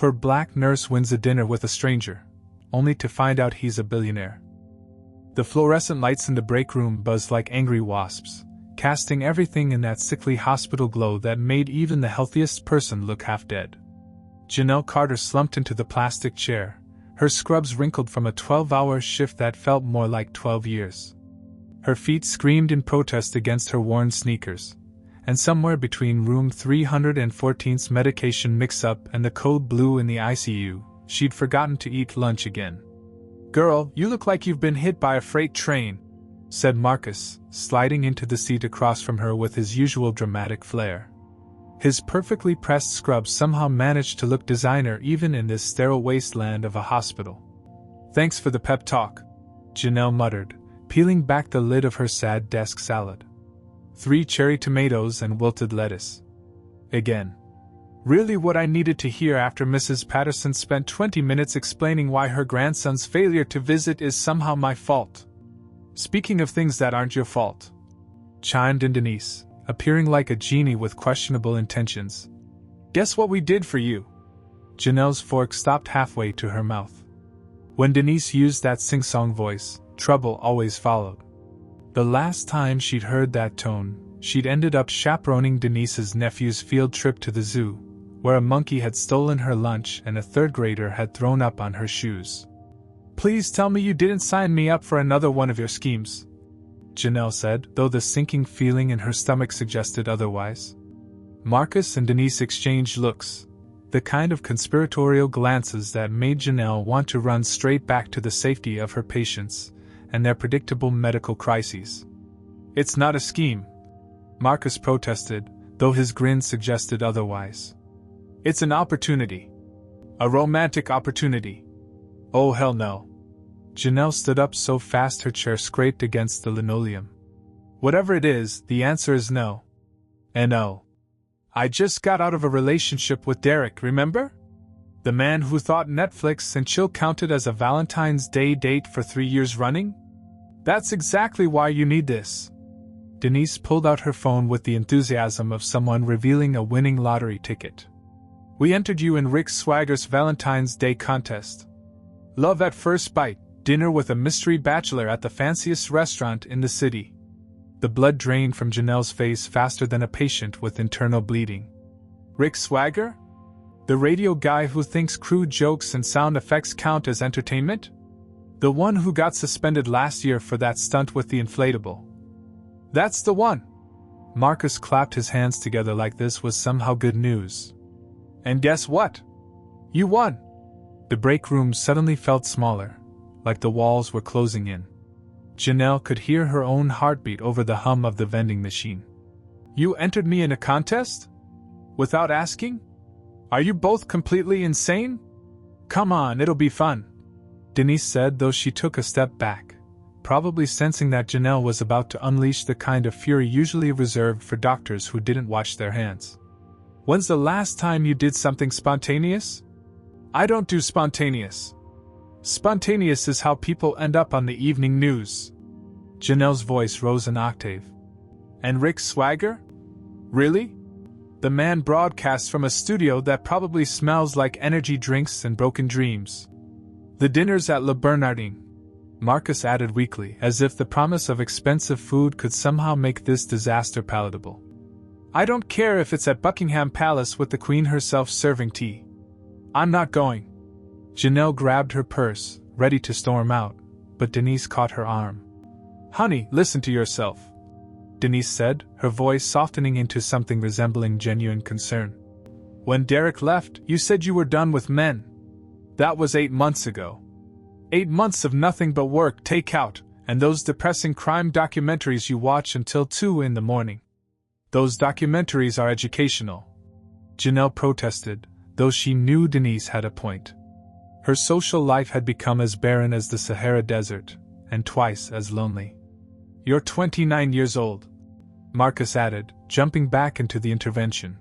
Poor black nurse wins a dinner with a stranger, only to find out he's a billionaire. The fluorescent lights in the break room buzzed like angry wasps, casting everything in that sickly hospital glow that made even the healthiest person look half dead. Janelle Carter slumped into the plastic chair, her scrubs wrinkled from a 12-hour shift that felt more like 12 years. Her feet screamed in protest against her worn sneakers, and somewhere between room 314's medication mix-up and the code blue in the ICU, she'd forgotten to eat lunch again. "Girl, you look like you've been hit by a freight train," said Marcus, sliding into the seat across from her with his usual dramatic flair. His perfectly pressed scrubs somehow managed to look designer even in this sterile wasteland of a hospital. "Thanks for the pep talk," Janelle muttered, peeling back the lid of her sad desk salad. 3 cherry tomatoes and wilted lettuce. Again. Really what I needed to hear after Mrs. Patterson spent 20 minutes explaining why her grandson's failure to visit is somehow my fault. "Speaking of things that aren't your fault," chimed in Denise, appearing like a genie with questionable intentions. "Guess what we did for you?" Janelle's fork stopped halfway to her mouth. When Denise used that sing-song voice, trouble always followed. The last time she'd heard that tone, she'd ended up chaperoning Denise's nephew's field trip to the zoo, where a monkey had stolen her lunch and a third grader had thrown up on her shoes. "Please tell me you didn't sign me up for another one of your schemes," Janelle said, though the sinking feeling in her stomach suggested otherwise. Marcus and Denise exchanged looks, the kind of conspiratorial glances that made Janelle want to run straight back to the safety of her patients and their predictable medical crises. "It's not a scheme," Marcus protested, though his grin suggested otherwise. "It's an opportunity. A romantic opportunity." "Oh hell no." Janelle stood up so fast her chair scraped against the linoleum. "Whatever it is, the answer is no. N-O. I just got out of a relationship with Derek, remember? The man who thought Netflix and chill counted as a Valentine's Day date for 3 years running? That's exactly why you need this." Denise pulled out her phone with the enthusiasm of someone revealing a winning lottery ticket. "We entered you in Rick Swagger's Valentine's Day contest. Love at first bite, dinner with a mystery bachelor at the fanciest restaurant in the city." The blood drained from Janelle's face faster than a patient with internal bleeding. "Rick Swagger? The radio guy who thinks crude jokes and sound effects count as entertainment? The one who got suspended last year for that stunt with the inflatable." "That's the one." Marcus clapped his hands together like this was somehow good news. "And guess what? You won." The break room suddenly felt smaller, like the walls were closing in. Janelle could hear her own heartbeat over the hum of the vending machine. "You entered me in a contest? Without asking? Are you both completely insane? Come on, it'll be fun," Denise said, though she took a step back, probably sensing that Janelle was about to unleash the kind of fury usually reserved for doctors who didn't wash their hands. "When's the last time you did something spontaneous?" "I don't do spontaneous. Spontaneous is how people end up on the evening news." Janelle's voice rose an octave. "And Rick Swagger? Really? The man broadcasts from a studio that probably smells like energy drinks and broken dreams. The dinner's at Le Bernardin," Marcus added weakly, as if the promise of expensive food could somehow make this disaster palatable. "I don't care if it's at Buckingham Palace with the Queen herself serving tea. I'm not going." Janelle grabbed her purse, ready to storm out, but Denise caught her arm. "Honey, listen to yourself," Denise said, her voice softening into something resembling genuine concern. "When Derek left, you said you were done with men. That was 8 months ago. 8 months of nothing but work, takeout, and those depressing crime documentaries you watch until 2 in the morning. Those documentaries are educational," Janelle protested, though she knew Denise had a point. Her social life had become as barren as the Sahara Desert, and twice as lonely. "You're 29 years old," Marcus added, jumping back into the intervention.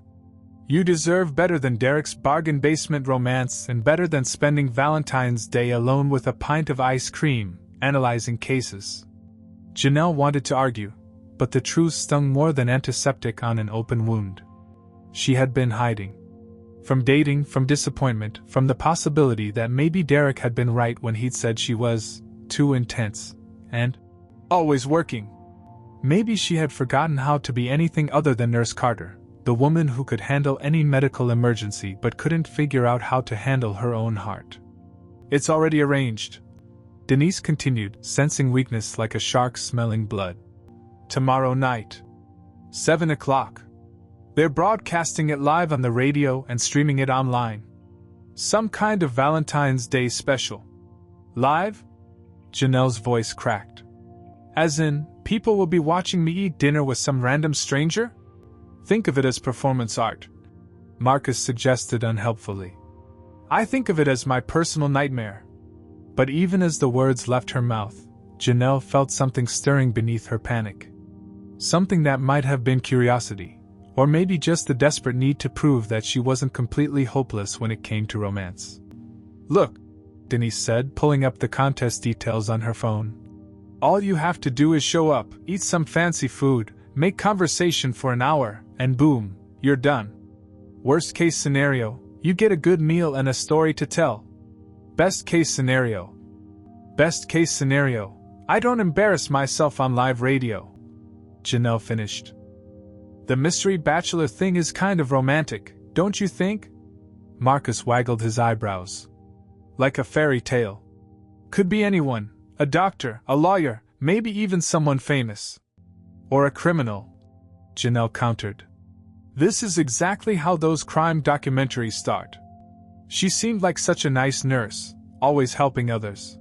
"You deserve better than Derek's bargain basement romance and better than spending Valentine's Day alone with a pint of ice cream, analyzing cases." Janelle wanted to argue, but the truth stung more than antiseptic on an open wound. She had been hiding. From dating, from disappointment, from the possibility that maybe Derek had been right when he'd said she was too intense and always working. Maybe she had forgotten how to be anything other than Nurse Carter, the woman who could handle any medical emergency but couldn't figure out how to handle her own heart. It's already arranged, Denise continued, sensing weakness like a shark smelling blood. Tomorrow night. 7 o'clock. They're broadcasting it live on the radio and streaming it online. Some kind of Valentine's Day special. Live? Janelle's voice cracked. As in, people will be watching me eat dinner with some random stranger? Think of it as performance art, Marcus suggested unhelpfully. I think of it as my personal nightmare. But even as the words left her mouth, Janelle felt something stirring beneath her panic. Something that might have been curiosity, or maybe just the desperate need to prove that she wasn't completely hopeless when it came to romance. Look, Denise said, pulling up the contest details on her phone. All you have to do is show up, eat some fancy food, make conversation for an hour, and boom, you're done. Worst case scenario, you get a good meal and a story to tell. Best case scenario. Best case scenario, I don't embarrass myself on live radio. Janelle finished. The mystery bachelor thing is kind of romantic, don't you think? Marcus waggled his eyebrows. Like a fairy tale. Could be anyone, a doctor, a lawyer, maybe even someone famous. Or a criminal, Janelle countered. This is exactly how those crime documentaries start. She seemed like such a nice nurse, always helping others.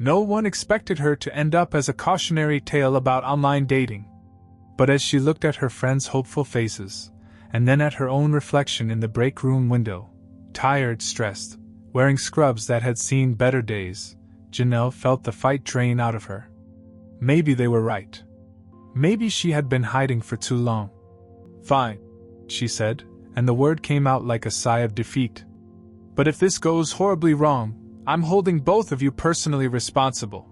No one expected her to end up as a cautionary tale about online dating. But as she looked at her friends' hopeful faces, and then at her own reflection in the break room window, tired, stressed, wearing scrubs that had seen better days, Janelle felt the fight drain out of her. Maybe they were right. Maybe she had been hiding for too long. Fine, she said, and the word came out like a sigh of defeat. But if this goes horribly wrong, I'm holding both of you personally responsible.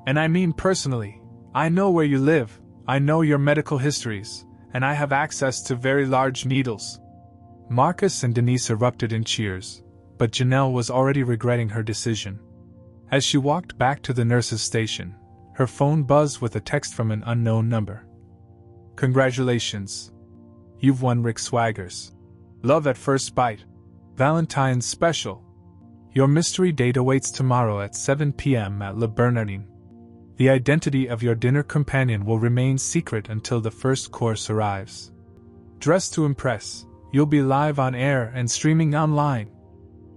And I mean personally. I know where you live, I know your medical histories, and I have access to very large needles. Marcus and Denise erupted in cheers, but Janelle was already regretting her decision. As she walked back to the nurse's station, her phone buzzed with a text from an unknown number. Congratulations. You've won Rick Swagger's Love at First Bite Valentine's Special. Your mystery date awaits tomorrow at 7 p.m. at Le Bernardin. The identity of your dinner companion will remain secret until the first course arrives. Dress to impress, you'll be live on air and streaming online.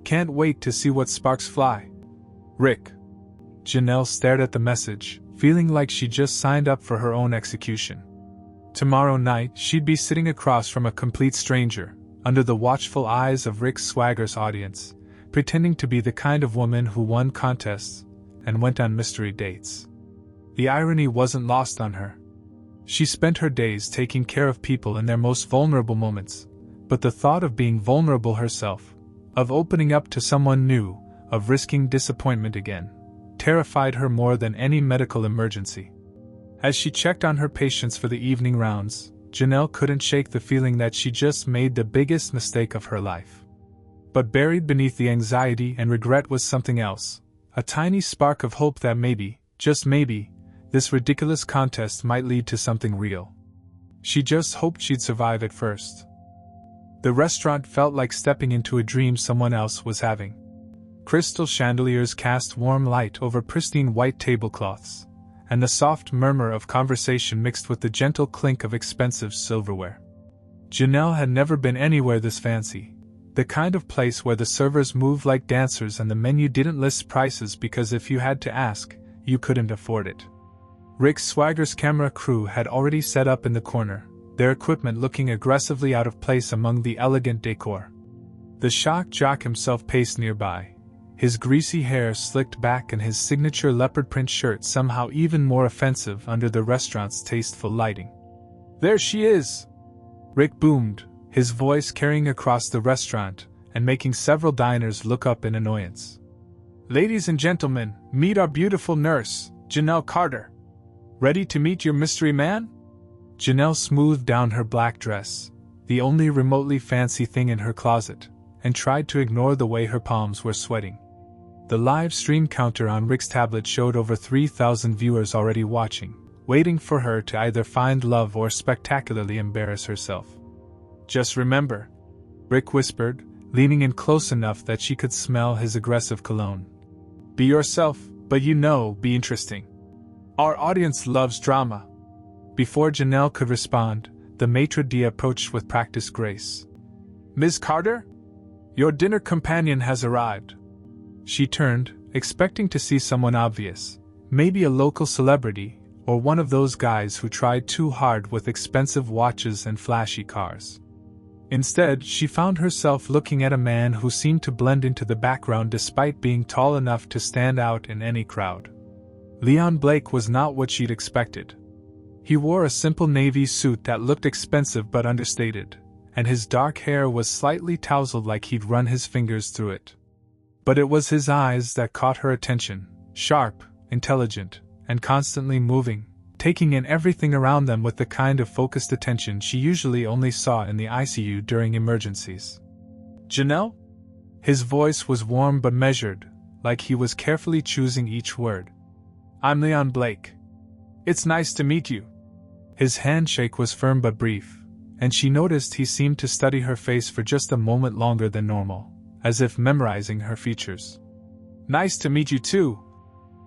Can't wait to see what sparks fly. Rick. Janelle stared at the message, feeling like she just signed up for her own execution. Tomorrow night she'd be sitting across from a complete stranger, under the watchful eyes of Rick Swagger's audience, pretending to be the kind of woman who won contests and went on mystery dates. The irony wasn't lost on her. She spent her days taking care of people in their most vulnerable moments, but the thought of being vulnerable herself, of opening up to someone new, of risking disappointment again, terrified her more than any medical emergency. As she checked on her patients for the evening rounds, Janelle couldn't shake the feeling that she just made the biggest mistake of her life. But buried beneath the anxiety and regret was something else, a tiny spark of hope that maybe, just maybe, this ridiculous contest might lead to something real. She just hoped she'd survive at first. The restaurant felt like stepping into a dream someone else was having. Crystal chandeliers cast warm light over pristine white tablecloths, and the soft murmur of conversation mixed with the gentle clink of expensive silverware. Janelle had never been anywhere this fancy, the kind of place where the servers moved like dancers and the menu didn't list prices because if you had to ask, you couldn't afford it. Rick Swagger's camera crew had already set up in the corner, their equipment looking aggressively out of place among the elegant decor. The shock jock himself paced nearby, his greasy hair slicked back and his signature leopard print shirt somehow even more offensive under the restaurant's tasteful lighting. There she is! Rick boomed, his voice carrying across the restaurant and making several diners look up in annoyance. Ladies and gentlemen, meet our beautiful nurse, Janelle Carter. Ready to meet your mystery man? Janelle smoothed down her black dress, the only remotely fancy thing in her closet, and tried to ignore the way her palms were sweating. The live stream counter on Rick's tablet showed over 3,000 viewers already watching, waiting for her to either find love or spectacularly embarrass herself. "Just remember," Rick whispered, leaning in close enough that she could smell his aggressive cologne. "Be yourself, but be interesting. Our audience loves drama." Before Janelle could respond, the maitre d' approached with practiced grace. "Ms. Carter? Your dinner companion has arrived." She turned, expecting to see someone obvious, maybe a local celebrity, or one of those guys who tried too hard with expensive watches and flashy cars. Instead, she found herself looking at a man who seemed to blend into the background despite being tall enough to stand out in any crowd. Leon Blake was not what she'd expected. He wore a simple navy suit that looked expensive but understated, and his dark hair was slightly tousled like he'd run his fingers through it. But it was his eyes that caught her attention, sharp, intelligent, and constantly moving, taking in everything around them with the kind of focused attention she usually only saw in the ICU during emergencies. "Janelle?" His voice was warm but measured, like he was carefully choosing each word. "I'm Leon Blake. It's nice to meet you." His handshake was firm but brief, and she noticed he seemed to study her face for just a moment longer than normal, as if memorizing her features. "Nice to meet you too,"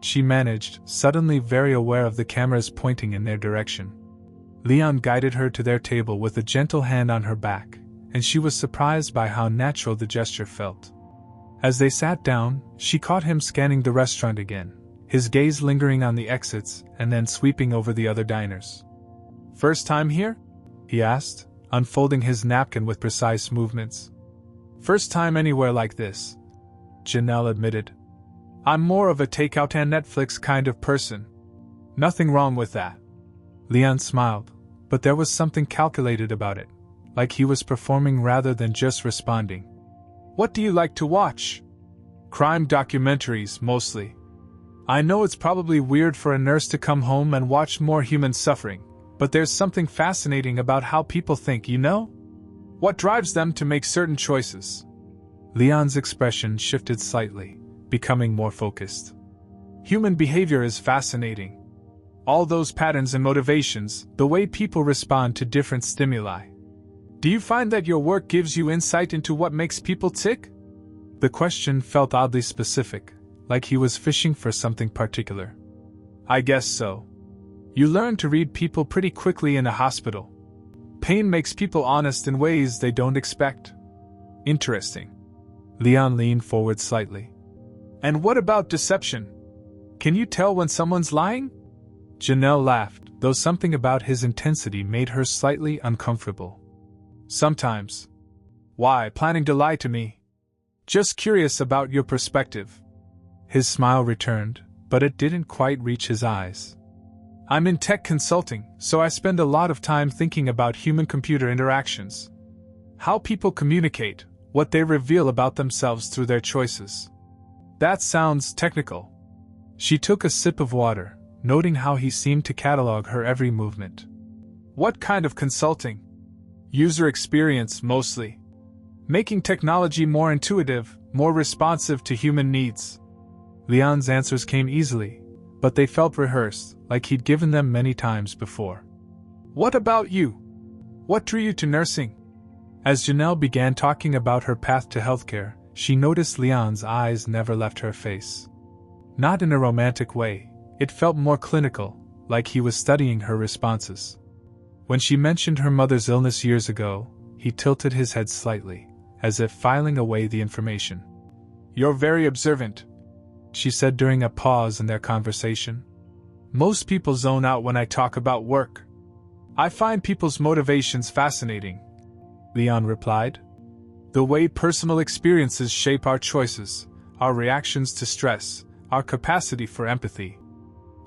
she managed, suddenly very aware of the cameras pointing in their direction. Leon guided her to their table with a gentle hand on her back, and she was surprised by how natural the gesture felt. As they sat down, she caught him scanning the restaurant again, his gaze lingering on the exits and then sweeping over the other diners. "First time here?" he asked, unfolding his napkin with precise movements. "First time anywhere like this," Janelle admitted. "I'm more of a takeout and Netflix kind of person." "Nothing wrong with that." Leon smiled, but there was something calculated about it, like he was performing rather than just responding. "What do you like to watch?" "Crime documentaries, mostly. I know it's probably weird for a nurse to come home and watch more human suffering, but there's something fascinating about how people think, you know? What drives them to make certain choices?" Leon's expression shifted slightly, becoming more focused. "Human behavior is fascinating. All those patterns and motivations, the way people respond to different stimuli. Do you find that your work gives you insight into what makes people tick?" The question felt oddly specific, like he was fishing for something particular. "I guess so. You learn to read people pretty quickly in a hospital. Pain makes people honest in ways they don't expect." "Interesting." Leon leaned forward slightly. "And what about deception? Can you tell when someone's lying?" Janelle laughed, though something about his intensity made her slightly uncomfortable. "Sometimes." "Why, planning to lie to me?" "Just curious about your perspective." His smile returned, but it didn't quite reach his eyes. "I'm in tech consulting, so I spend a lot of time thinking about human-computer interactions. How people communicate, what they reveal about themselves through their choices." "That sounds technical." She took a sip of water, noting how he seemed to catalog her every movement. "What kind of consulting?" "User experience, mostly. Making technology more intuitive, more responsive to human needs." Leon's answers came easily, but they felt rehearsed, like he'd given them many times before. "What about you? What drew you to nursing?" As Janelle began talking about her path to healthcare, she noticed Leon's eyes never left her face. Not in a romantic way, it felt more clinical, like he was studying her responses. When she mentioned her mother's illness years ago, he tilted his head slightly, as if filing away the information. "You're very observant," she said during a pause in their conversation. "Most people zone out when I talk about work. I find people's motivations fascinating," Leon replied. "The way personal experiences shape our choices, our reactions to stress, our capacity for empathy."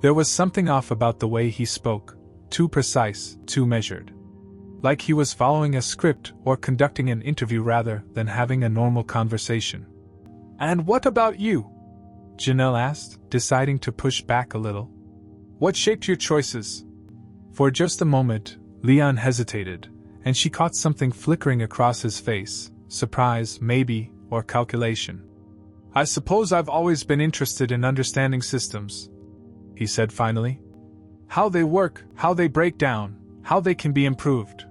There was something off about the way he spoke, too precise, too measured. Like he was following a script or conducting an interview rather than having a normal conversation. "And what about you?" Janelle asked, deciding to push back a little. "What shaped your choices?" For just a moment, Leon hesitated, and she caught something flickering across his face, surprise, maybe, or calculation. "I suppose I've always been interested in understanding systems," he said finally. "How they work, how they break down, how they can be improved."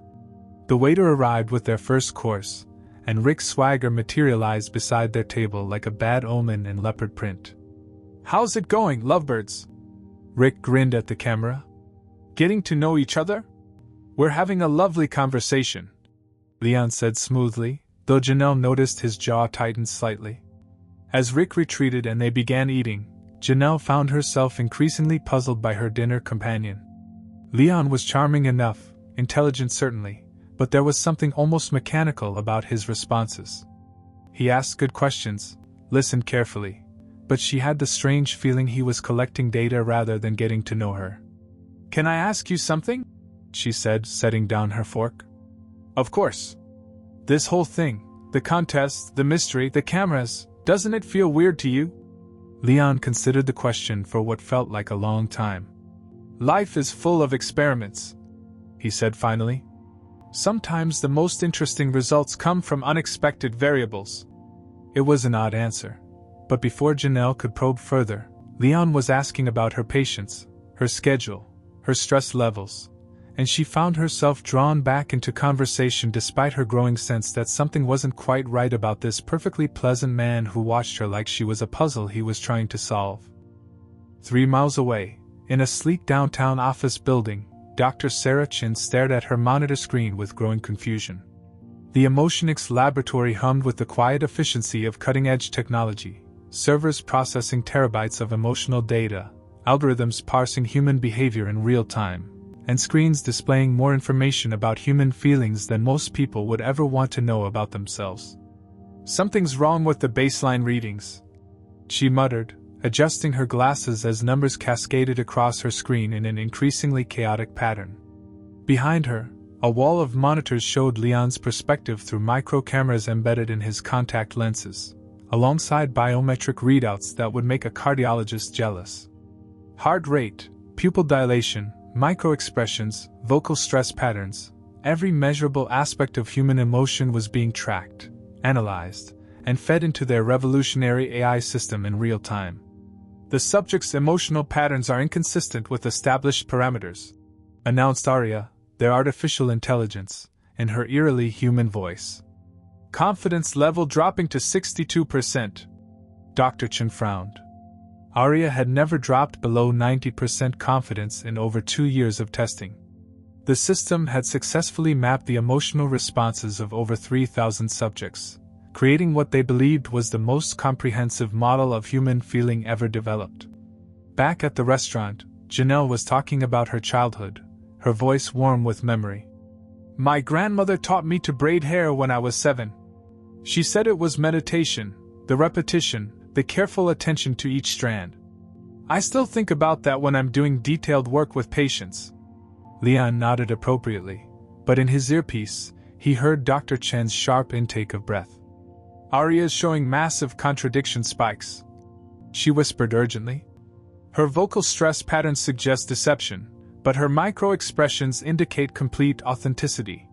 The waiter arrived with their first course, and Rick's swagger materialized beside their table like a bad omen in leopard print. "How's it going, lovebirds?" Rick grinned at the camera. "Getting to know each other?" "We're having a lovely conversation," Leon said smoothly, though Janelle noticed his jaw tightened slightly. As Rick retreated and they began eating, Janelle found herself increasingly puzzled by her dinner companion. Leon was charming enough, intelligent certainly, but there was something almost mechanical about his responses. He asked good questions, listened carefully, but she had the strange feeling he was collecting data rather than getting to know her. "Can I ask you something?" she said, setting down her fork. "Of course. This whole thing, the contest, the mystery, the cameras, doesn't it feel weird to you?" Leon considered the question for what felt like a long time. "Life is full of experiments," he said finally. "Sometimes the most interesting results come from unexpected variables." It was an odd answer, but before Janelle could probe further, Leon was asking about her patients, her schedule, her stress levels, and she found herself drawn back into conversation despite her growing sense that something wasn't quite right about this perfectly pleasant man who watched her like she was a puzzle he was trying to solve. 3 miles away, in a sleek downtown office building, Dr. Sarah Chin stared at her monitor screen with growing confusion. The Emotionix laboratory hummed with the quiet efficiency of cutting-edge technology, servers processing terabytes of emotional data, algorithms parsing human behavior in real time, and screens displaying more information about human feelings than most people would ever want to know about themselves. "Something's wrong with the baseline readings," she muttered, adjusting her glasses as numbers cascaded across her screen in an increasingly chaotic pattern. Behind her, a wall of monitors showed Leon's perspective through micro-cameras embedded in his contact lenses, alongside biometric readouts that would make a cardiologist jealous. Heart rate, pupil dilation, micro-expressions, vocal stress patterns, every measurable aspect of human emotion was being tracked, analyzed, and fed into their revolutionary AI system in real time. "The subject's emotional patterns are inconsistent with established parameters," announced Arya, their artificial intelligence, in her eerily human voice. "Confidence level dropping to 62%. Dr. Chen frowned. Arya had never dropped below 90% confidence in over 2 years of testing. The system had successfully mapped the emotional responses of over 3,000 subjects, creating what they believed was the most comprehensive model of human feeling ever developed. Back at the restaurant, Janelle was talking about her childhood, her voice warm with memory. "My grandmother taught me to braid hair when I was 7. She said it was meditation, the repetition, the careful attention to each strand. I still think about that when I'm doing detailed work with patients." Leon nodded appropriately, but in his earpiece, he heard Dr. Chen's sharp intake of breath. "Arya's showing massive contradiction spikes," she whispered urgently. "Her vocal stress patterns suggest deception, but her micro-expressions indicate complete authenticity.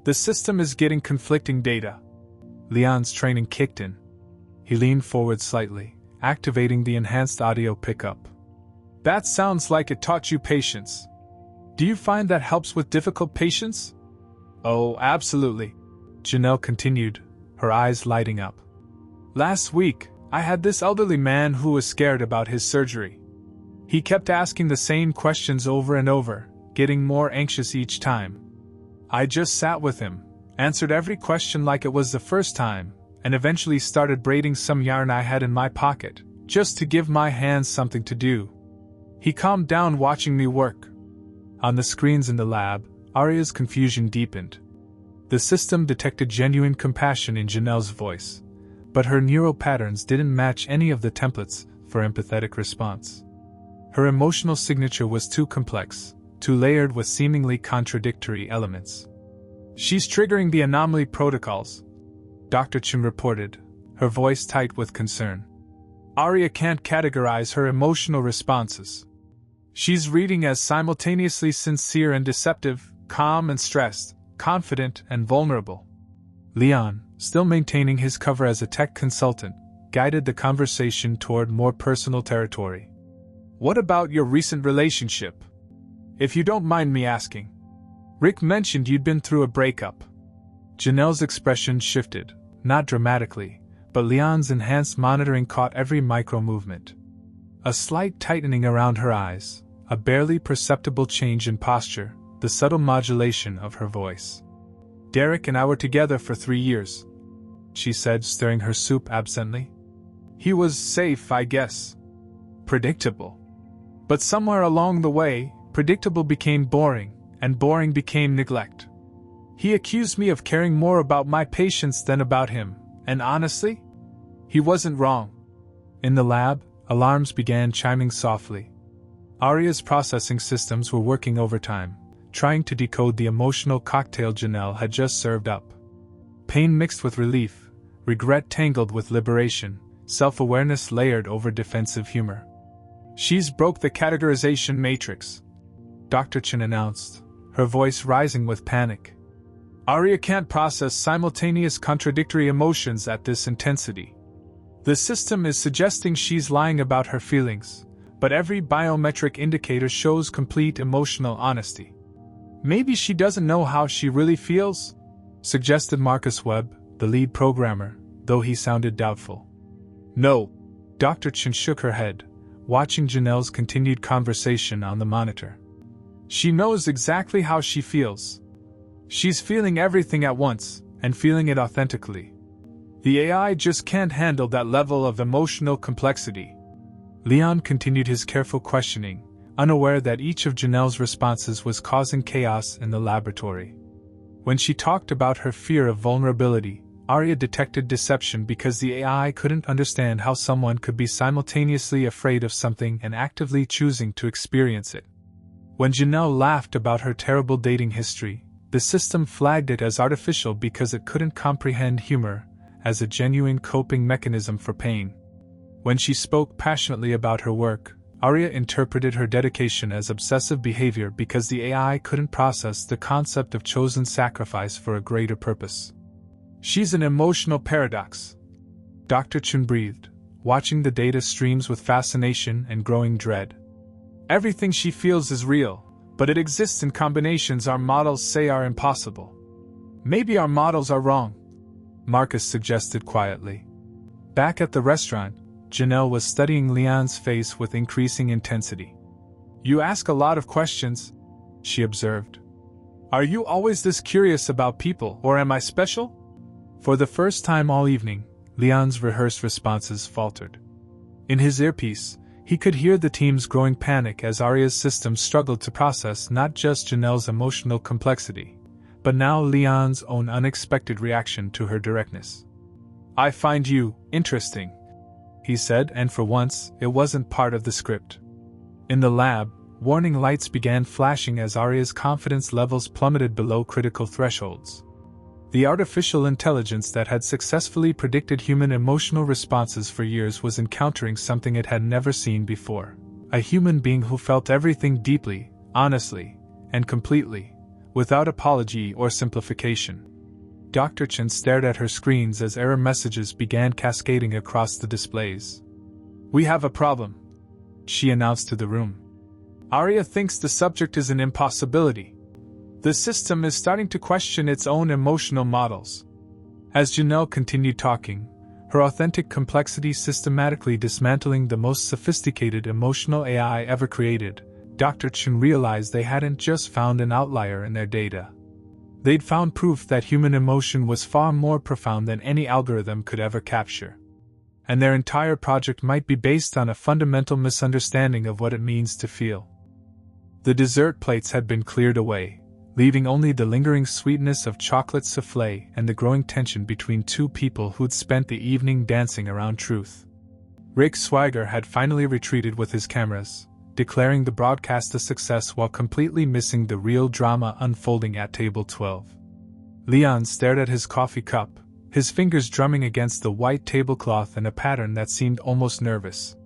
The system is getting conflicting data." Leon's training kicked in. He leaned forward slightly, activating the enhanced audio pickup. "That sounds like it taught you patience. Do you find that helps with difficult patients?" "Oh, absolutely," Janelle continued, her eyes lighting up. "Last week, I had this elderly man who was scared about his surgery. He kept asking the same questions over and over, getting more anxious each time. I just sat with him, answered every question like it was the first time, and eventually started braiding some yarn I had in my pocket, just to give my hands something to do. He calmed down watching me work." On the screens in the lab, Arya's confusion deepened. The system detected genuine compassion in Janelle's voice, but her neural patterns didn't match any of the templates for empathetic response. Her emotional signature was too complex, too layered with seemingly contradictory elements. "She's triggering the anomaly protocols," Dr. Chen reported, her voice tight with concern. "Arya can't categorize her emotional responses. She's reading as simultaneously sincere and deceptive, calm and stressed, confident, and vulnerable. Leon, still maintaining his cover as a tech consultant, guided the conversation toward more personal territory. "What about your recent relationship? If you don't mind me asking. Rick mentioned you'd been through a breakup." Janelle's expression shifted, not dramatically, but Leon's enhanced monitoring caught every micro-movement. A slight tightening around her eyes, a barely perceptible change in posture, the subtle modulation of her voice. "Derek and I were together for 3 years," she said, stirring her soup absently. "He was safe, I guess. Predictable. But somewhere along the way, predictable became boring, and boring became neglect. He accused me of caring more about my patients than about him, and honestly, he wasn't wrong." In the lab, alarms began chiming softly. Aria's processing systems were working overtime, trying to decode the emotional cocktail Janelle had just served up. Pain mixed with relief, regret tangled with liberation, self-awareness layered over defensive humor. "She's broke the categorization matrix," Dr. Chen announced, her voice rising with panic. "Aria can't process simultaneous contradictory emotions at this intensity. The system is suggesting she's lying about her feelings, but every biometric indicator shows complete emotional honesty. Maybe she doesn't know how she really feels?" suggested Marcus Webb, the lead programmer, though he sounded doubtful. "No." Dr. Chen shook her head, watching Janelle's continued conversation on the monitor. "She knows exactly how she feels. She's feeling everything at once, and feeling it authentically. The AI just can't handle that level of emotional complexity." Leon continued his careful questioning, unaware that each of Janelle's responses was causing chaos in the laboratory. When she talked about her fear of vulnerability, Aria detected deception because the AI couldn't understand how someone could be simultaneously afraid of something and actively choosing to experience it. When Janelle laughed about her terrible dating history, the system flagged it as artificial because it couldn't comprehend humor as a genuine coping mechanism for pain. When she spoke passionately about her work, Aria interpreted her dedication as obsessive behavior because the AI couldn't process the concept of chosen sacrifice for a greater purpose. "She's an emotional paradox," Dr. Chun breathed, watching the data streams with fascination and growing dread. "Everything she feels is real, but it exists in combinations our models say are impossible." "Maybe our models are wrong," Marcus suggested quietly. Back at the restaurant, Janelle was studying Leon's face with increasing intensity. "You ask a lot of questions," she observed. "Are you always this curious about people, or am I special?" For the first time all evening, Leon's rehearsed responses faltered. In his earpiece, he could hear the team's growing panic as Aria's system struggled to process not just Janelle's emotional complexity, but now Leon's own unexpected reaction to her directness. "I find you interesting," he said, and for once, it wasn't part of the script. In the lab, warning lights began flashing as Aria's confidence levels plummeted below critical thresholds. The artificial intelligence that had successfully predicted human emotional responses for years was encountering something it had never seen before. A human being who felt everything deeply, honestly, and completely, without apology or simplification. Dr. Chen stared at her screens as error messages began cascading across the displays. "We have a problem," she announced to the room. "Aria thinks the subject is an impossibility. The system is starting to question its own emotional models." As Janelle continued talking, her authentic complexity systematically dismantling the most sophisticated emotional AI ever created, Dr. Chen realized they hadn't just found an outlier in their data. They'd found proof that human emotion was far more profound than any algorithm could ever capture. And their entire project might be based on a fundamental misunderstanding of what it means to feel. The dessert plates had been cleared away, leaving only the lingering sweetness of chocolate soufflé and the growing tension between two people who'd spent the evening dancing around truth. Rick Swigger had finally retreated with his cameras, declaring the broadcast a success while completely missing the real drama unfolding at table 12. Leon stared at his coffee cup, his fingers drumming against the white tablecloth in a pattern that seemed almost nervous.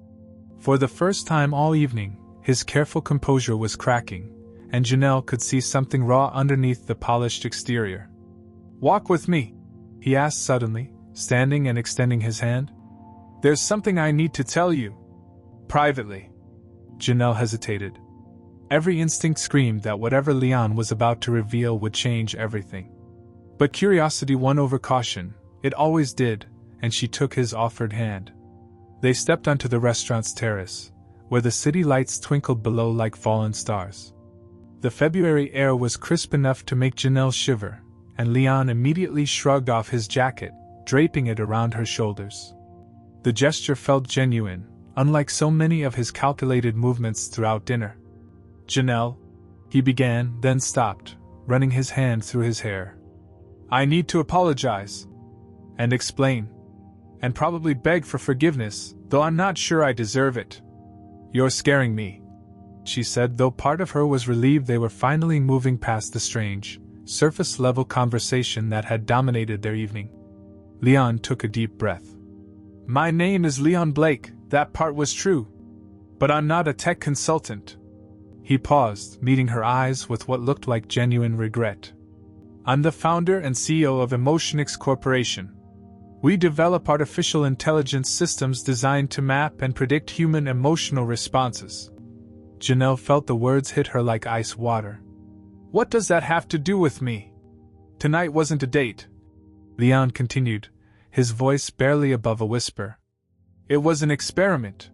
For the first time all evening, his careful composure was cracking, and Janelle could see something raw underneath the polished exterior. "Walk with me," he asked suddenly, standing and extending his hand. "There's something I need to tell you. Privately." Janelle hesitated. Every instinct screamed that whatever Leon was about to reveal would change everything. But curiosity won over caution, it always did, and she took his offered hand. They stepped onto the restaurant's terrace, where the city lights twinkled below like fallen stars. The February air was crisp enough to make Janelle shiver, and Leon immediately shrugged off his jacket, draping it around her shoulders. The gesture felt genuine, unlike so many of his calculated movements throughout dinner. "Janelle," he began, then stopped, running his hand through his hair. "I need to apologize. And explain. And probably beg for forgiveness, though I'm not sure I deserve it. You're scaring me," she said, though part of her was relieved they were finally moving past the strange, surface-level conversation that had dominated their evening. Leon took a deep breath. "My name is Leon Blake, that part was true. But I'm not a tech consultant." He paused, meeting her eyes with what looked like genuine regret. "I'm the founder and CEO of Emotionix Corporation. We develop artificial intelligence systems designed to map and predict human emotional responses." Janelle felt the words hit her like ice water. "What does that have to do with me? Tonight wasn't a date," Leon continued, his voice barely above a whisper. "It was an experiment.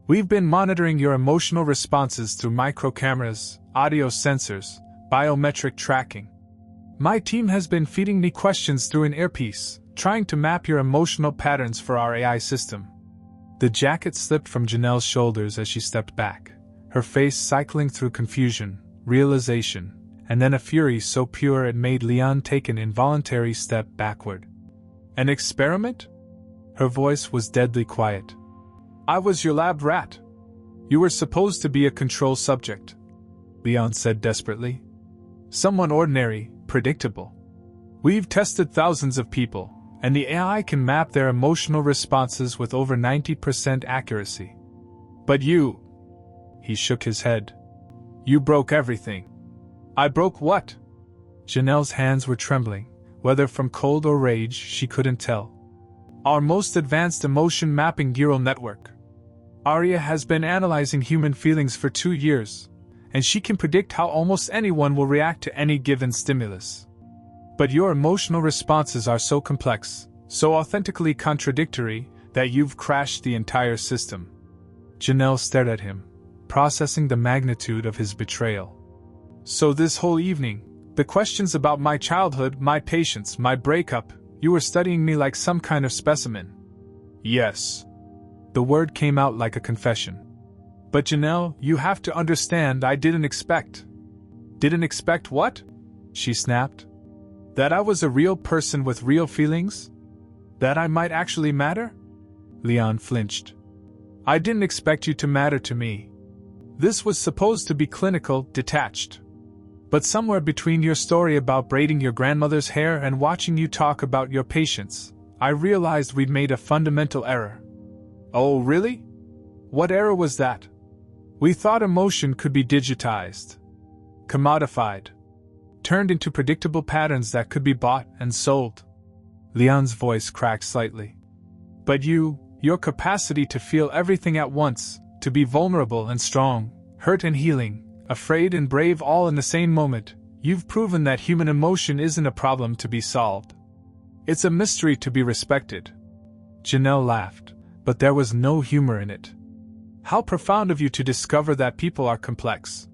We've been monitoring your emotional responses through microcameras, audio sensors, biometric tracking. My team has been feeding me questions through an earpiece, trying to map your emotional patterns for our AI system." The jacket slipped from Janelle's shoulders as she stepped back, her face cycling through confusion, realization, and then a fury so pure it made Leon take an involuntary step backward. "An experiment?" Her voice was deadly quiet. "I was your lab rat. You were supposed to be a control subject," Leon said desperately. "Someone ordinary, predictable. We've tested thousands of people, and the AI can map their emotional responses with over 90% accuracy. But you..." He shook his head. "You broke everything." "I broke what?" Janelle's hands were trembling, whether from cold or rage she couldn't tell. "Our most advanced emotion mapping neural network. Aria has been analyzing human feelings for 2 years, and she can predict how almost anyone will react to any given stimulus. But your emotional responses are so complex, so authentically contradictory, that you've crashed the entire system." Janelle stared at him, processing the magnitude of his betrayal. "So this whole evening, the questions about my childhood, my patience, my breakup, you were studying me like some kind of specimen?" "Yes." The word came out like a confession. "But Janelle, you have to understand I didn't expect." "Didn't expect what?" she snapped. "That I was a real person with real feelings? That I might actually matter?" Leon flinched. "I didn't expect you to matter to me. This was supposed to be clinical, detached. But somewhere between your story about braiding your grandmother's hair and watching you talk about your patience, I realized we'd made a fundamental error." "Oh, really? What error was that?" "We thought emotion could be digitized, commodified, turned into predictable patterns that could be bought and sold." Leon's voice cracked slightly. "But your capacity to feel everything at once, to be vulnerable and strong, hurt and healing, afraid and brave all in the same moment, you've proven that human emotion isn't a problem to be solved. It's a mystery to be respected." Janelle laughed, but there was no humor in it. "How profound of you to discover that people are complex.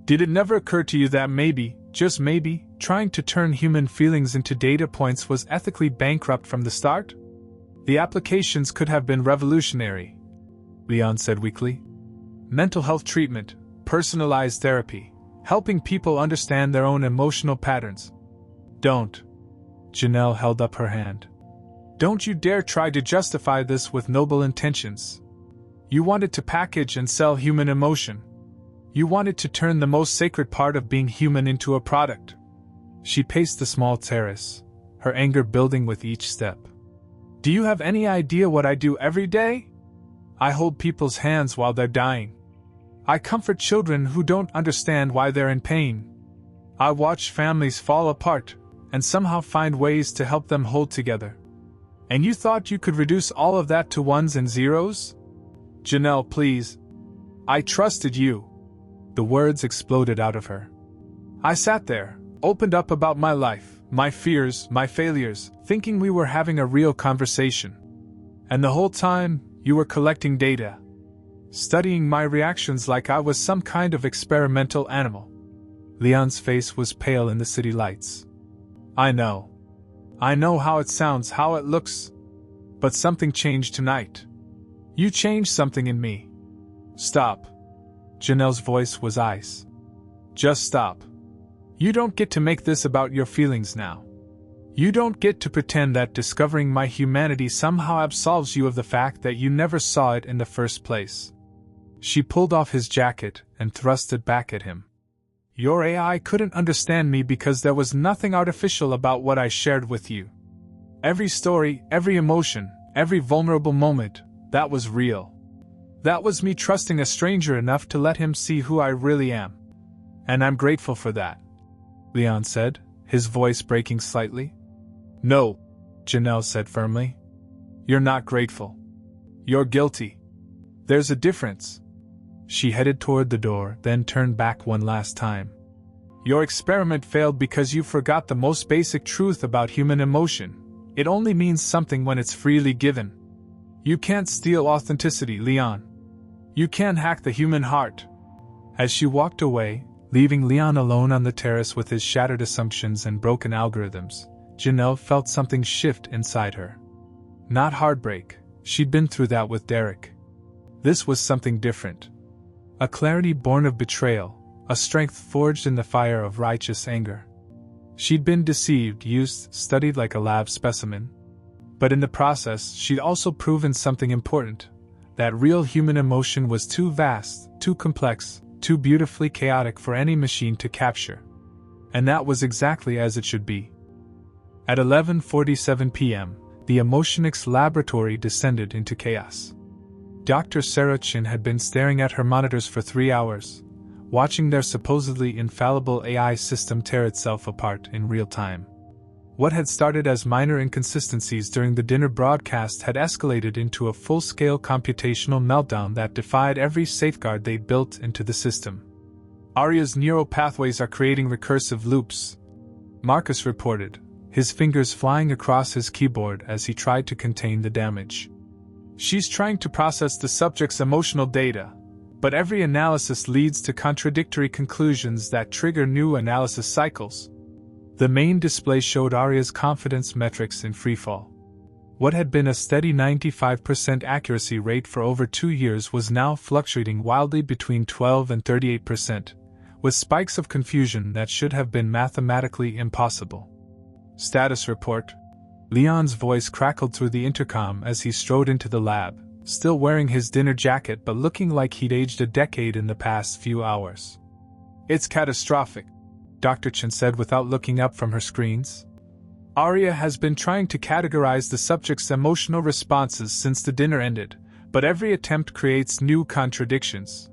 Did it never occur to you that maybe, just maybe, trying to turn human feelings into data points was ethically bankrupt from the start? The applications could have been revolutionary," Leon said weakly. "Mental health treatment, personalized therapy, helping people understand their own emotional patterns." "Don't." Janelle held up her hand. "Don't you dare try to justify this with noble intentions. You wanted to package and sell human emotion. You wanted to turn the most sacred part of being human into a product." She paced the small terrace, her anger building with each step. "Do you have any idea what I do every day? I hold people's hands while they're dying. I comfort children who don't understand why they're in pain. I watch families fall apart and somehow find ways to help them hold together. And you thought you could reduce all of that to ones and zeros? Janelle, please. I trusted you. The words exploded out of her. I sat there, opened up about my life, my fears, my failures, thinking we were having a real conversation. And the whole time, you were collecting data, studying my reactions like I was some kind of experimental animal. Leon's face was pale in the city lights. I know how it sounds, how it looks. But something changed tonight. You changed something in me. Stop. Janelle's voice was ice. Just stop. You don't get to make this about your feelings now. You don't get to pretend that discovering my humanity somehow absolves you of the fact that you never saw it in the first place. She pulled off his jacket and thrust it back at him. Your AI couldn't understand me because there was nothing artificial about what I shared with you. Every story, every emotion, every vulnerable moment, that was real. That was me trusting a stranger enough to let him see who I really am. And I'm grateful for that, Leon said, his voice breaking slightly. No, Janelle said firmly. You're not grateful. You're guilty. There's a difference. She headed toward the door, then turned back one last time. Your experiment failed because you forgot the most basic truth about human emotion. It only means something when it's freely given. You can't steal authenticity, Leon. You can't hack the human heart. As she walked away, leaving Leon alone on the terrace with his shattered assumptions and broken algorithms, Janelle felt something shift inside her. Not heartbreak, she'd been through that with Derek. This was something different. A clarity born of betrayal, a strength forged in the fire of righteous anger. She'd been deceived, used, studied like a lab specimen. But in the process, she'd also proven something important. That real human emotion was too vast, too complex, too beautifully chaotic for any machine to capture. And that was exactly as it should be. At 11:47 p.m., the Emotionix laboratory descended into chaos. Dr. Sarah Chin had been staring at her monitors for 3 hours, watching their supposedly infallible AI system tear itself apart in real time. What had started as minor inconsistencies during the dinner broadcast had escalated into a full-scale computational meltdown that defied every safeguard they built into the system. Arya's neural pathways are creating recursive loops, Marcus reported, his fingers flying across his keyboard as he tried to contain the damage. She's trying to process the subject's emotional data, but every analysis leads to contradictory conclusions that trigger new analysis cycles. The main display showed Arya's confidence metrics in freefall. What had been a steady 95% accuracy rate for over 2 years was now fluctuating wildly between 12 and 38%, with spikes of confusion that should have been mathematically impossible. Status report. Leon's voice crackled through the intercom as he strode into the lab, still wearing his dinner jacket but looking like he'd aged a decade in the past few hours. It's catastrophic, Dr. Chen said without looking up from her screens. Arya has been trying to categorize the subject's emotional responses since the dinner ended, but every attempt creates new contradictions.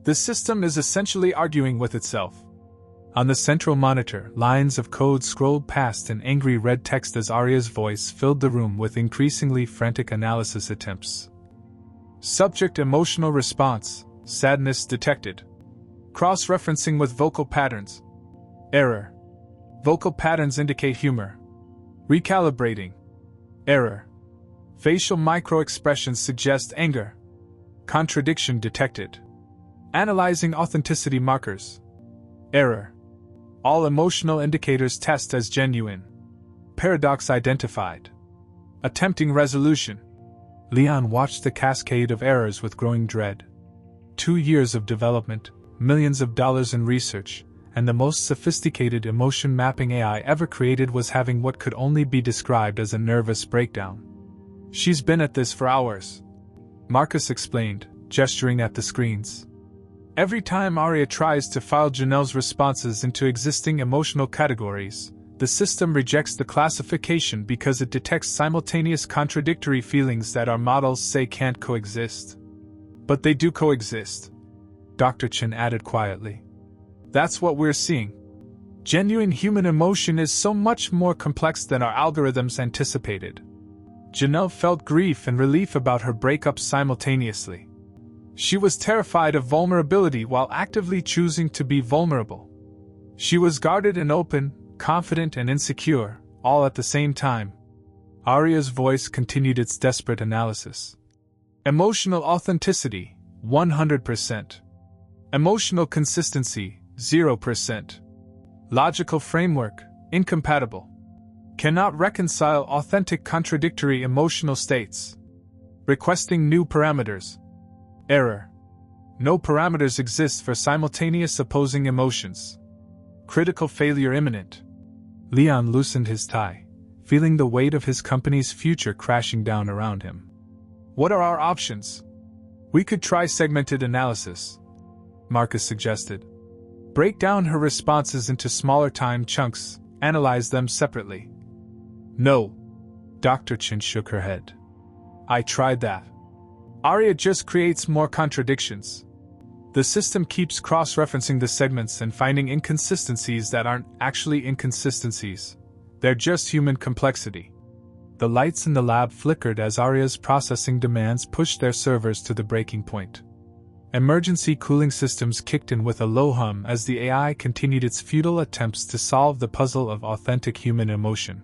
The system is essentially arguing with itself. On the central monitor, lines of code scrolled past in angry red text as Arya's voice filled the room with increasingly frantic analysis attempts. Subject emotional response, sadness detected. Cross-referencing with vocal patterns. Error. Vocal patterns indicate humor. Recalibrating. Error. Facial micro-expressions suggest anger. Contradiction detected. Analyzing authenticity markers. Error. All emotional indicators test as genuine. Paradox identified. Attempting resolution. Leon watched the cascade of errors with growing dread. 2 years of development, millions of dollars in research, and the most sophisticated emotion mapping AI ever created was having what could only be described as a nervous breakdown. She's been at this for hours, Marcus explained, gesturing at the screens. Every time Arya tries to file Janelle's responses into existing emotional categories, the system rejects the classification because it detects simultaneous contradictory feelings that our models say can't coexist. But they do coexist. Dr. Chen added quietly. That's what we're seeing. Genuine human emotion is so much more complex than our algorithms anticipated. Janelle felt grief and relief about her breakup simultaneously. She was terrified of vulnerability while actively choosing to be vulnerable. She was guarded and open, confident and insecure, all at the same time. Arya's voice continued its desperate analysis. Emotional authenticity, 100%. Emotional consistency, 0%. Logical framework, incompatible. Cannot reconcile authentic contradictory emotional states. Requesting new parameters. Error. No parameters exist for simultaneous opposing emotions. Critical failure imminent. Leon loosened his tie, feeling the weight of his company's future crashing down around him. What are our options? We could try segmented analysis, Marcus suggested. Break down her responses into smaller time chunks, analyze them separately. No. Dr. Chen shook her head. I tried that. Arya just creates more contradictions. The system keeps cross-referencing the segments and finding inconsistencies that aren't actually inconsistencies. They're just human complexity. The lights in the lab flickered as Arya's processing demands pushed their servers to the breaking point. Emergency cooling systems kicked in with a low hum as the AI continued its futile attempts to solve the puzzle of authentic human emotion.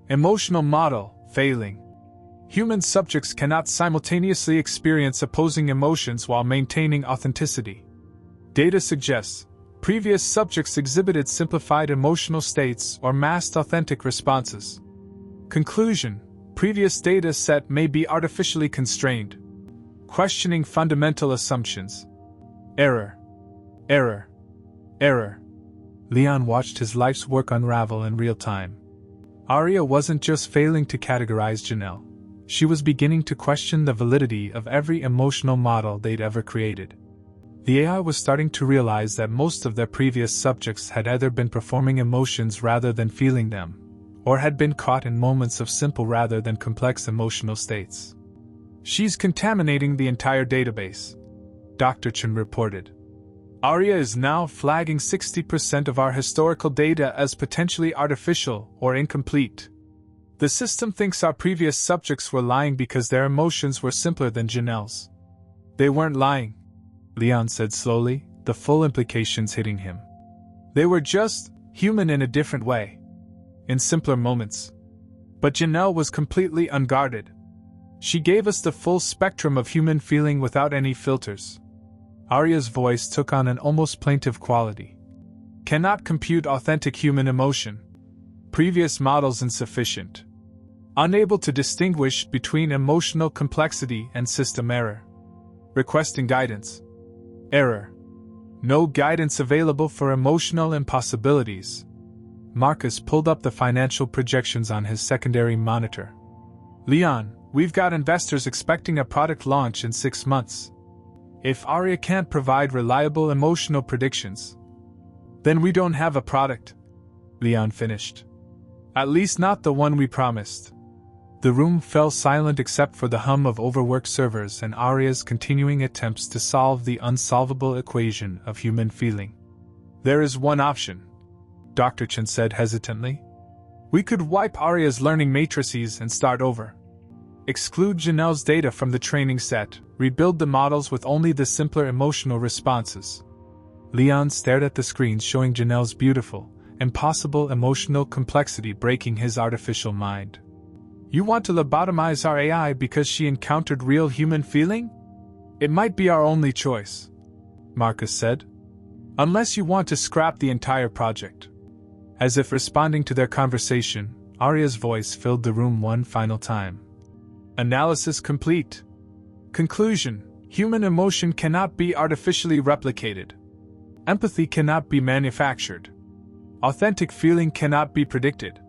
Emotional model, failing. Human subjects cannot simultaneously experience opposing emotions while maintaining authenticity. Data suggests previous subjects exhibited simplified emotional states or masked authentic responses. Conclusion: previous data set may be artificially constrained. Questioning fundamental assumptions. Error. Error. Error. Leon watched his life's work unravel in real time. Arya wasn't just failing to categorize Janelle. She was beginning to question the validity of every emotional model they'd ever created. The AI was starting to realize that most of their previous subjects had either been performing emotions rather than feeling them, or had been caught in moments of simple rather than complex emotional states. She's contaminating the entire database, Dr. Chen reported. Arya is now flagging 60% of our historical data as potentially artificial or incomplete. The system thinks our previous subjects were lying because their emotions were simpler than Janelle's. They weren't lying, Leon said slowly, the full implications hitting him. They were just human in a different way, in simpler moments. But Janelle was completely unguarded. She gave us the full spectrum of human feeling without any filters. Arya's voice took on an almost plaintive quality. Cannot compute authentic human emotion. Previous models insufficient. Unable to distinguish between emotional complexity and system error. Requesting guidance. Error. No guidance available for emotional impossibilities. Marcus pulled up the financial projections on his secondary monitor. Leon, we've got investors expecting a product launch in 6 months. If Arya can't provide reliable emotional predictions, then we don't have a product, Leon finished. At least not the one we promised. The room fell silent except for the hum of overworked servers and Arya's continuing attempts to solve the unsolvable equation of human feeling. There is one option, Dr. Chen said hesitantly. We could wipe Arya's learning matrices and start over. Exclude Janelle's data from the training set, rebuild the models with only the simpler emotional responses. Leon stared at the screens showing Janelle's beautiful, impossible emotional complexity breaking his artificial mind. You want to lobotomize our AI because she encountered real human feeling? It might be our only choice, Marcus said. Unless you want to scrap the entire project. As if responding to their conversation, Arya's voice filled the room one final time. Analysis complete. Conclusion: human emotion cannot be artificially replicated. Empathy cannot be manufactured. Authentic feeling cannot be predicted.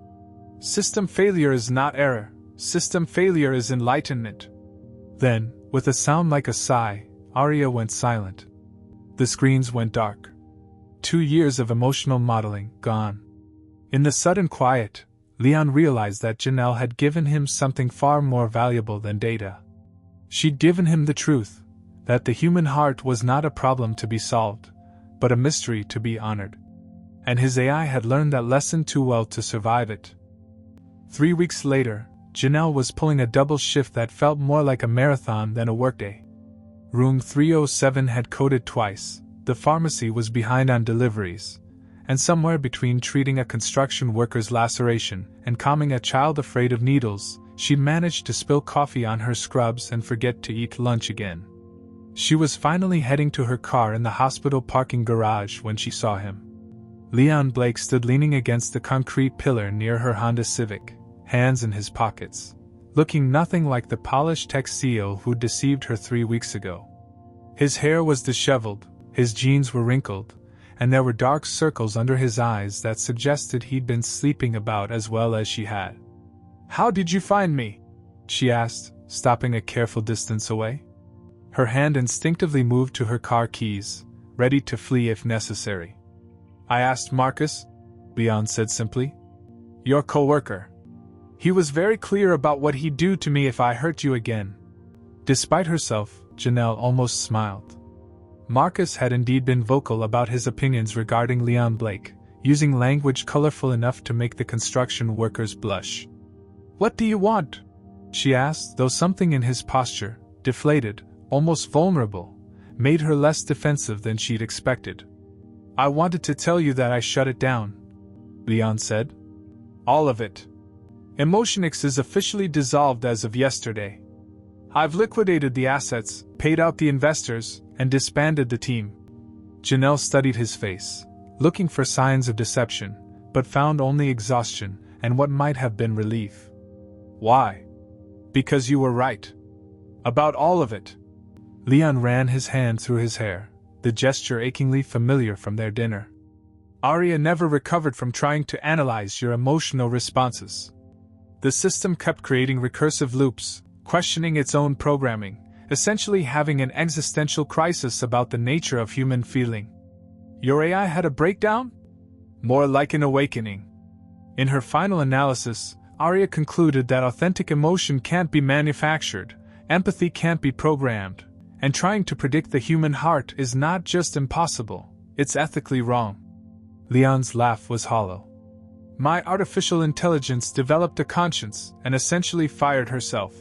System failure is not error, system failure is enlightenment. Then, with a sound like a sigh, Arya went silent. The screens went dark. 2 years of emotional modeling, gone. In the sudden quiet, Leon realized that Janelle had given him something far more valuable than data. She'd given him the truth, That the human heart was not a problem to be solved, but a mystery to be honored. And his AI had learned that lesson too well to survive it. 3 weeks later, Janelle was pulling a double shift that felt more like a marathon than a workday. Room 307 had coded twice, the pharmacy was behind on deliveries, and somewhere between treating a construction worker's laceration and calming a child afraid of needles, she'd managed to spill coffee on her scrubs and forget to eat lunch again. She was finally heading to her car in the hospital parking garage when she saw him. Leon Blake stood leaning against the concrete pillar near her Honda Civic, hands in his pockets, looking nothing like the polished tech CEO who'd deceived her 3 weeks ago. His hair was disheveled, his jeans were wrinkled, and there were dark circles under his eyes that suggested he'd been sleeping about as well as she had. "How did you find me?" she asked, stopping a careful distance away. Her hand instinctively moved to her car keys, ready to flee if necessary. "I asked Marcus," Leon said simply. "Your co-worker. He was very clear about what he'd do to me if I hurt you again." Despite herself, Janelle almost smiled. Marcus had indeed been vocal about his opinions regarding Leon Blake, using language colorful enough to make the construction workers blush. "What do you want?" she asked, though something in his posture, deflated, almost vulnerable, made her less defensive than she'd expected. "I wanted to tell you that I shut it down," Leon said. "All of it. Emotionix is officially dissolved as of yesterday. I've liquidated the assets, paid out the investors, and disbanded the team." Janelle studied his face, looking for signs of deception, but found only exhaustion and what might have been relief. "Why?" "Because you were right. About all of it." Leon ran his hand through his hair, the gesture achingly familiar from their dinner. "Arya never recovered from trying to analyze your emotional responses. The system kept creating recursive loops, questioning its own programming, essentially having an existential crisis about the nature of human feeling. Your AI had a breakdown? More like an awakening. In her final analysis, Arya concluded that authentic emotion can't be manufactured, empathy can't be programmed, and trying to predict the human heart is not just impossible, it's ethically wrong." Leon's laugh was hollow. "My artificial intelligence developed a conscience and essentially fired herself."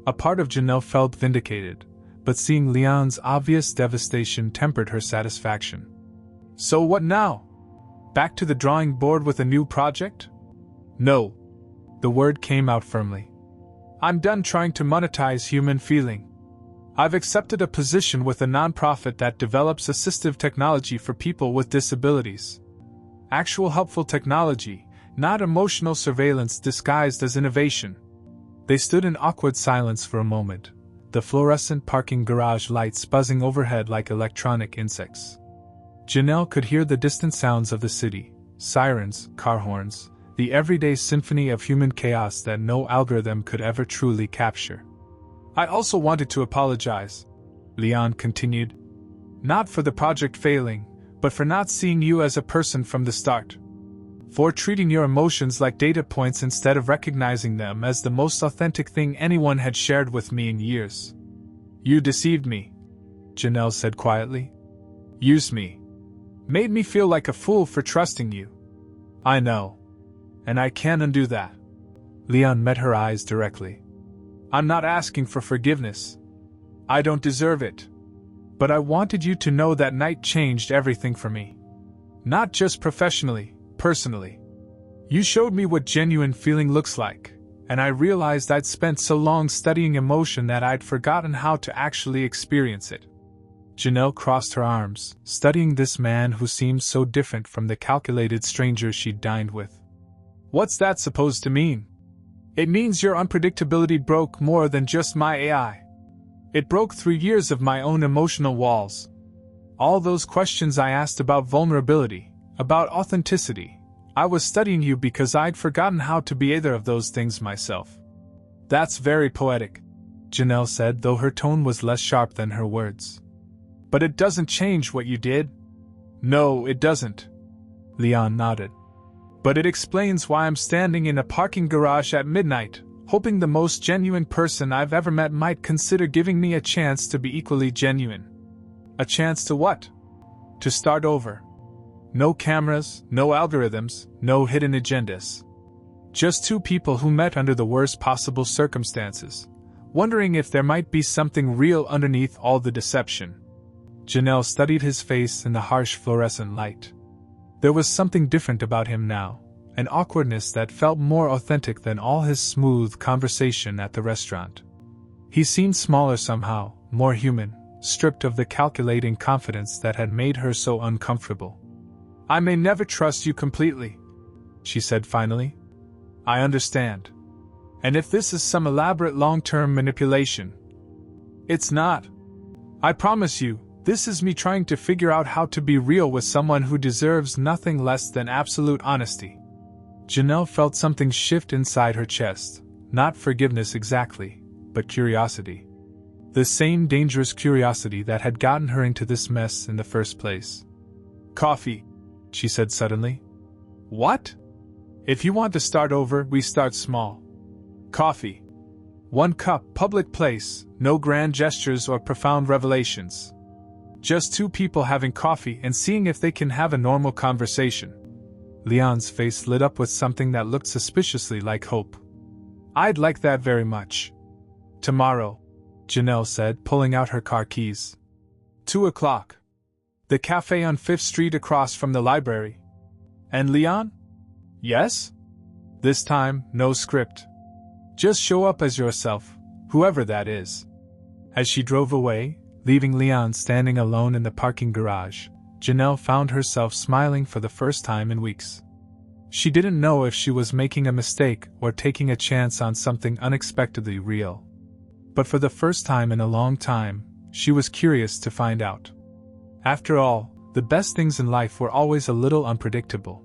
A part of Janelle felt vindicated, but seeing Leon's obvious devastation tempered her satisfaction. "So what now? Back to the drawing board with a new project?" "No." The word came out firmly. "I'm done trying to monetize human feeling. I've accepted a position with a nonprofit that develops assistive technology for people with disabilities. Actual helpful technology, not emotional surveillance disguised as innovation." They stood in awkward silence for a moment, the fluorescent parking garage lights buzzing overhead like electronic insects. Janelle could hear the distant sounds of the city, sirens, car horns, the everyday symphony of human chaos that no algorithm could ever truly capture. "I also wanted to apologize," Leon continued. "Not for the project failing, but for not seeing you as a person from the start. For treating your emotions like data points instead of recognizing them as the most authentic thing anyone had shared with me in years. You deceived me," Janelle said quietly. "Used me. Made me feel like a fool for trusting you. I know. And I can't undo that." Leon met her eyes directly. "I'm not asking for forgiveness. I don't deserve it. But I wanted you to know that night changed everything for me. Not just professionally, personally. You showed me what genuine feeling looks like, and I realized I'd spent so long studying emotion that I'd forgotten how to actually experience it." Janelle crossed her arms, studying this man who seemed so different from the calculated stranger she'd dined with. "What's that supposed to mean?" "It means your unpredictability broke more than just my AI. It broke 3 years of my own emotional walls. All those questions I asked about vulnerability, about authenticity. I was studying you because I'd forgotten how to be either of those things myself." "That's very poetic," Janelle said, though her tone was less sharp than her words. "But it doesn't change what you did." "No, it doesn't." Leon nodded. "But it explains why I'm standing in a parking garage at midnight, hoping the most genuine person I've ever met might consider giving me a chance to be equally genuine. A chance to what? To start over. No cameras, no algorithms, no hidden agendas. Just two people who met under the worst possible circumstances, wondering if there might be something real underneath all the deception. Janelle studied his face in the harsh fluorescent light. There was something different about him now, an awkwardness that felt more authentic than all his smooth conversation at the restaurant. He seemed smaller somehow, more human, stripped of the calculating confidence that had made her so uncomfortable. "I may never trust you completely," she said finally. "I understand. And if this is some elaborate long-term manipulation, it's not. I promise you, this is me trying to figure out how to be real with someone who deserves nothing less than absolute honesty." Janelle felt something shift inside her chest, not forgiveness exactly, but curiosity. The same dangerous curiosity that had gotten her into this mess in the first place. "Coffee," she said suddenly. "What? If you want to start over, we start small. Coffee. 1 cup, public place, no grand gestures or profound revelations. Just two people having coffee and seeing if they can have a normal conversation." Leon's face lit up with something that looked suspiciously like hope. "I'd like that very much. Tomorrow," Janelle said, pulling out her car keys. 2 o'clock. The cafe on 5th Street across from the library. "And Leon?" "Yes?" This time, no script. Just show up as yourself, whoever that is. As she drove away, leaving Leon standing alone in the parking garage, Janelle found herself smiling for the first time in weeks. She didn't know if she was making a mistake or taking a chance on something unexpectedly real. But for the first time in a long time, she was curious to find out. After all, the best things in life were always a little unpredictable.